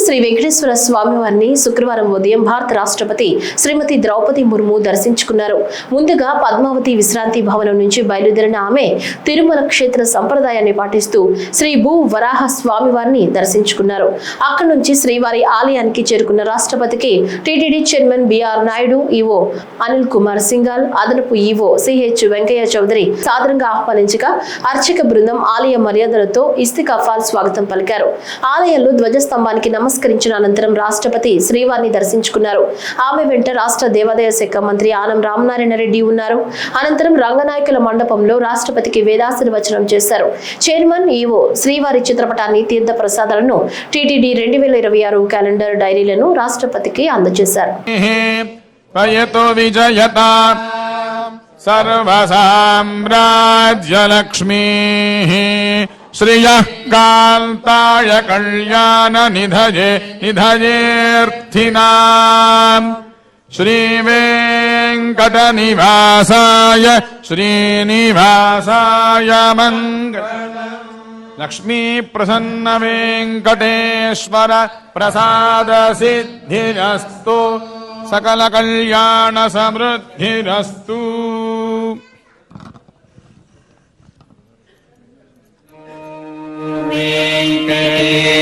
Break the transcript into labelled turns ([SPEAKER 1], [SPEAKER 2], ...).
[SPEAKER 1] శ్రీ వెంకటేశ్వర స్వామి వారిని శుక్రవారం ఉదయం భారత రాష్ట్రపతి శ్రీమతి ద్రౌపది ముర్ము దర్శించుకున్నారు. ముందుగా పద్మావతి విశ్రాంతి భవనం నుంచి బయలుదేరిన ఆమె తిరుమల క్షేత్ర సంప్రదాయాన్ని పాటిస్తూ శ్రీ భూ వరాహ స్వామి వారిని దర్శించుకున్నారు. అక్కడి నుంచి శ్రీవారి ఆలయానికి చేరుకున్న రాష్ట్రపతికి TTD chairman BR Naidu, EO Anil Kumar Singhal, అదనపు ఈవో సిహెచ్ వెంకయ్య చౌదరి సాదరంగా ఆహ్వానించగా అర్చక బృందం ఆలయ మర్యాదలతో ఇస్తికాఫాల్ స్వాగతం పలికారు. ఆలయంలో ధ్వజస్తంభానికి నమస్కరించిన అనంతరం రాష్ట్రపతి శ్రీవారిని దర్శించుకున్నారు. ఆమె వెంట రాష్ట్ర దేవాదాయ శాఖ మంత్రి ఆనం రామనారాయణ రెడ్డి ఉన్నారు. అనంతరం రంగనాయకుల మండపంలో రాష్ట్రపతికి వేదాశీర్వచనం చేశారు. చైర్మన్, ఈవో శ్రీవారి చిత్రపటాన్ని, తీర్థ ప్రసాదాలను, టీటీడీ 2026 క్యాలెండర్ డైరీలను రాష్ట్రపతికి అందజేశారు.
[SPEAKER 2] సర్వసామ్రాజ్యలక్ష్మీ శ్రియః కాంతాయ కళ్యాణ నిధయేర్థినాం శ్రీవేంకటనివాసాయ శ్రీనివాసాయ మంగళం. లక్ష్మీ ప్రసన్న వెంకటేశ్వర ప్రసాద సిద్ధిరస్తు, సకల కళ్యాణ సమృద్ధిరస్తు.
[SPEAKER 3] వెంకటేశ్వర